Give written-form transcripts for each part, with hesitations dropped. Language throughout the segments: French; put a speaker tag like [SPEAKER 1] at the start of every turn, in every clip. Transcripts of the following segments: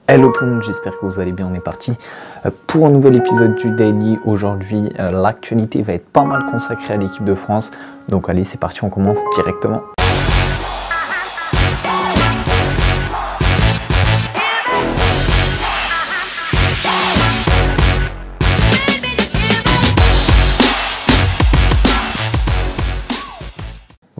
[SPEAKER 1] Hello tout le monde, j'espère que vous allez bien, on est parti pour un nouvel épisode du Daily. Aujourd'hui, l'actualité va être pas mal consacrée à l'équipe de France. Donc allez, c'est parti, on commence directement.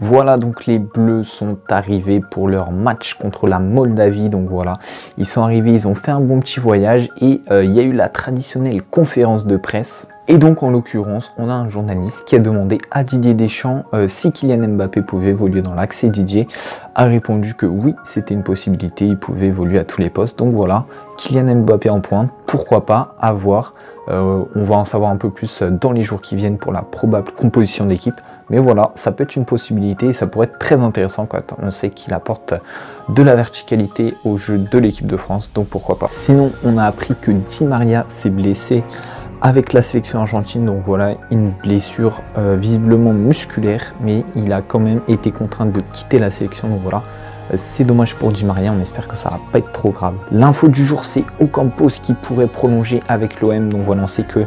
[SPEAKER 1] Voilà, donc les Bleus sont arrivés pour leur match contre la Moldavie. Donc voilà, ils sont arrivés, ils ont fait un bon petit voyage et il y a eu la traditionnelle conférence de presse. Et donc en l'occurrence, on a un journaliste qui a demandé à Didier Deschamps si Kylian Mbappé pouvait évoluer dans l'axe. Et Didier a répondu que oui, c'était une possibilité, il pouvait évoluer à tous les postes. Donc voilà, Kylian Mbappé en pointe, pourquoi pas, à voir. On va en savoir un peu plus dans les jours qui viennent pour la probable composition d'équipe. Mais voilà, ça peut être une possibilité et ça pourrait être très intéressant quand on sait qu'il apporte de la verticalité au jeu de l'équipe de France, donc pourquoi pas. Sinon, on a appris que Di Maria s'est blessé avec la sélection argentine, donc voilà, une blessure visiblement musculaire, mais il a quand même été contraint de quitter la sélection, donc voilà. C'est dommage pour Di Maria, on espère que ça va pas être trop grave. L'info du jour, c'est Ocampos qui pourrait prolonger avec l'OM, donc voilà, on sait que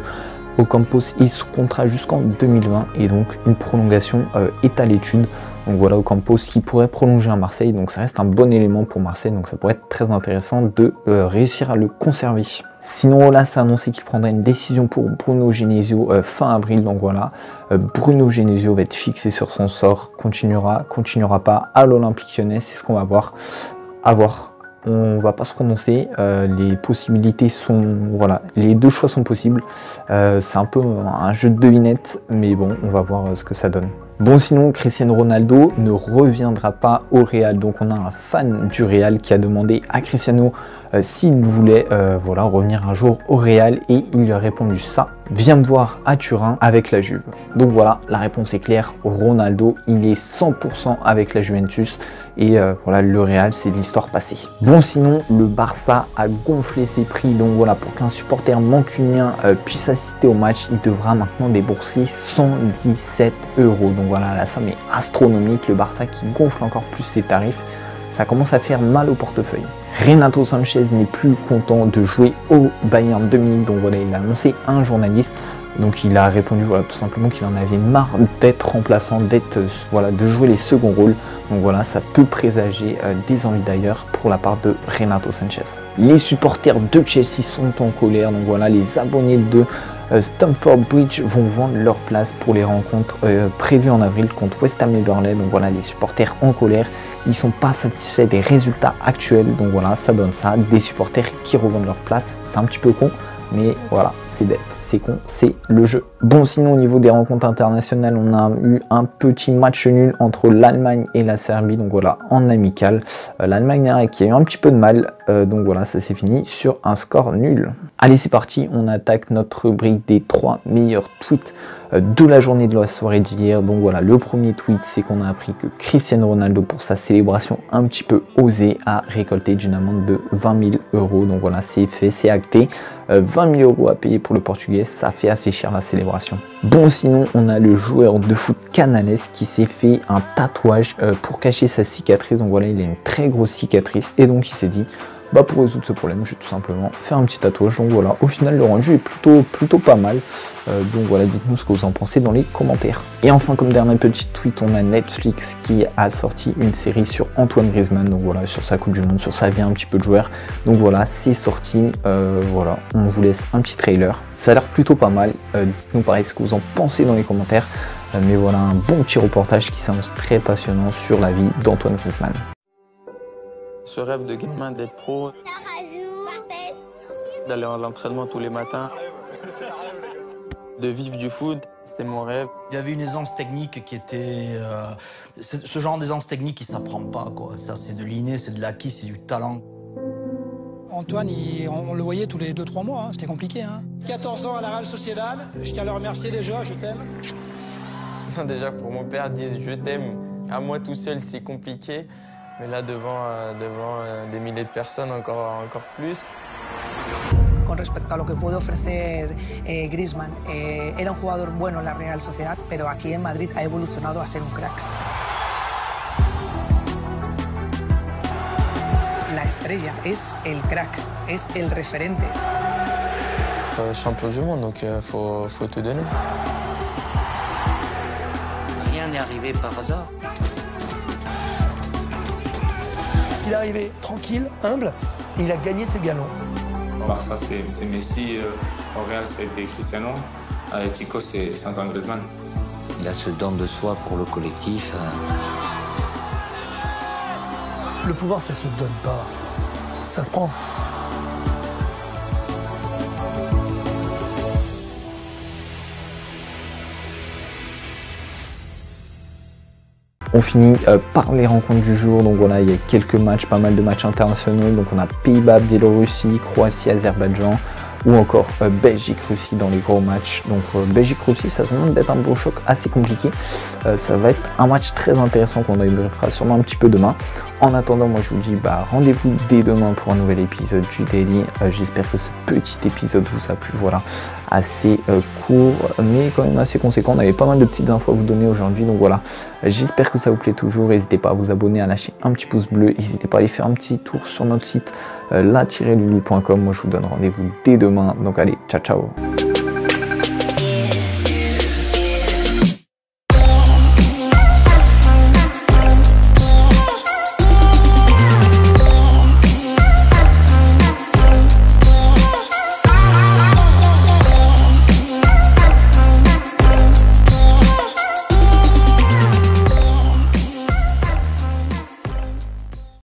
[SPEAKER 1] Ocampos est sous contrat jusqu'en 2020 et donc une prolongation est à l'étude. Donc voilà, Ocampos qui pourrait prolonger à Marseille, donc ça reste un bon élément pour Marseille, donc ça pourrait être très intéressant de réussir à le conserver. Sinon, Olas a annoncé qu'il prendrait une décision pour Bruno Genesio fin avril, donc voilà, Bruno Genesio va être fixé sur son sort, continuera pas à l'Olympique Lyonnais, c'est ce qu'on va voir, à voir. On va pas se prononcer, les possibilités sont, voilà, les deux choix sont possibles, c'est un peu un jeu de devinette, mais bon, on va voir ce que ça donne. Bon, sinon, Cristiano Ronaldo ne reviendra pas au Real, donc on a un fan du Real qui a demandé à Cristiano s'il voulait voilà, revenir un jour au Real et il lui a répondu ça. Viens me voir à Turin avec la Juve. Donc voilà, la réponse est claire, Ronaldo, il est 100% avec la Juventus et voilà, le Real, c'est de l'histoire passée. Bon, sinon, le Barça a gonflé ses prix, donc voilà, pour qu'un supporter mancunien puisse assister au match, il devra maintenant débourser 117 €. Donc voilà, la somme est astronomique, le Barça qui gonfle encore plus ses tarifs, ça commence à faire mal au portefeuille. Renato Sanchez n'est plus content de jouer au Bayern de Munich, donc voilà, il a annoncé à un journaliste, donc il a répondu voilà, tout simplement qu'il en avait marre d'être remplaçant, voilà, de jouer les seconds rôles, donc voilà, ça peut présager des envies d'ailleurs pour la part de Renato Sanchez. Les supporters de Chelsea sont en colère, donc voilà, les abonnés de Stamford Bridge vont vendre leur place pour les rencontres prévues en avril contre West Ham et Burnley, donc voilà, les supporters en colère. Ils sont pas satisfaits des résultats actuels, donc voilà, ça donne ça, des supporters qui revendent leur place, c'est un petit peu con, mais voilà, c'est bête, c'est con, c'est le jeu. Bon, sinon au niveau des rencontres internationales, on a eu un petit match nul entre l'Allemagne et la Serbie, donc voilà, en amical. L'Allemagne qui a eu un petit peu de mal, donc voilà, ça s'est fini sur un score nul. Allez, c'est parti, on attaque notre rubrique des 3 meilleurs tweets de la journée de la soirée d'hier. Donc voilà, le premier tweet, c'est qu'on a appris que Cristiano Ronaldo, pour sa célébration un petit peu osée, a récolté d'une amende de 20 000 €. Donc voilà, c'est fait, c'est acté. 20 000 € à payer pour le Portugais, ça fait assez cher la célébration. Bon, sinon, on a le joueur de foot Canales qui s'est fait un tatouage pour cacher sa cicatrice. Donc voilà, il a une très grosse cicatrice et donc il s'est dit, bah pour résoudre ce problème, je vais tout simplement faire un petit tatouage. Donc voilà, au final, le rendu est plutôt pas mal. Donc voilà, dites-nous ce que vous en pensez dans les commentaires. Et enfin, comme dernier petit tweet, on a Netflix qui a sorti une série sur Antoine Griezmann. Donc voilà, sur sa Coupe du Monde, sur sa vie un petit peu de joueur. Donc voilà, c'est sorti. Voilà, on vous laisse un petit trailer. Ça a l'air plutôt pas mal. Dites-nous pareil ce que vous en pensez dans les commentaires. Mais voilà, un bon petit reportage qui s'annonce très passionnant sur la vie d'Antoine Griezmann.
[SPEAKER 2] Ce rêve de gamin d'être pro, d'aller à l'entraînement tous les matins, de vivre du foot, c'était mon rêve.
[SPEAKER 3] Il y avait une aisance technique qui était... ce genre d'aisance technique qui ne s'apprend pas, quoi. Ça, c'est de l'inné, c'est de l'acquis, c'est du talent.
[SPEAKER 4] Antoine, on le voyait tous les 2-3 mois, hein. C'était compliqué. 14 ans à la Real Sociedad, je tiens à le remercier déjà, je t'aime.
[SPEAKER 2] Déjà pour mon père, dire je t'aime, à moi tout seul c'est compliqué. Mais là, devant des milliers de personnes, encore plus.
[SPEAKER 5] Con respecto a lo que puede ofrecer Griezmann, era un jugador bueno en la Real Sociedad, pero aquí en Madrid ha evolucionado a ser un crack. la estrella, es el crack, es el referente.
[SPEAKER 2] Champion du monde, donc faut tout donner.
[SPEAKER 6] Rien n'est arrivé par hasard.
[SPEAKER 7] Il est arrivé tranquille, humble, et il a gagné ses galons.
[SPEAKER 8] Au Barça, c'est Messi. Au Real, ça a été Cristiano. À Atlético, c'est Antoine Griezmann.
[SPEAKER 6] Il a ce don de soi pour le collectif.
[SPEAKER 7] Le pouvoir, ça se donne pas. Ça se prend.
[SPEAKER 1] On finit par les rencontres du jour, donc voilà, il y a quelques matchs, pas mal de matchs internationaux, donc on a Pays-Bas, Biélorussie, Croatie, Azerbaïdjan, ou encore Belgique-Russie dans les gros matchs. Donc Belgique-Russie, ça se demande d'être un beau choc assez compliqué. Ça va être un match très intéressant qu'on débriefera sûrement un petit peu demain. En attendant, moi je vous dis rendez-vous dès demain pour un nouvel épisode du Daily. J'espère que ce petit épisode vous a plu, voilà, assez court mais quand même assez conséquent. On avait pas mal de petites infos à vous donner aujourd'hui, donc voilà, j'espère que ça vous plaît toujours. N'hésitez pas à vous abonner, à lâcher un petit pouce bleu, n'hésitez pas à aller faire un petit tour sur notre site la-lulu.com. Moi je vous donne rendez-vous dès demain, donc allez, ciao ciao.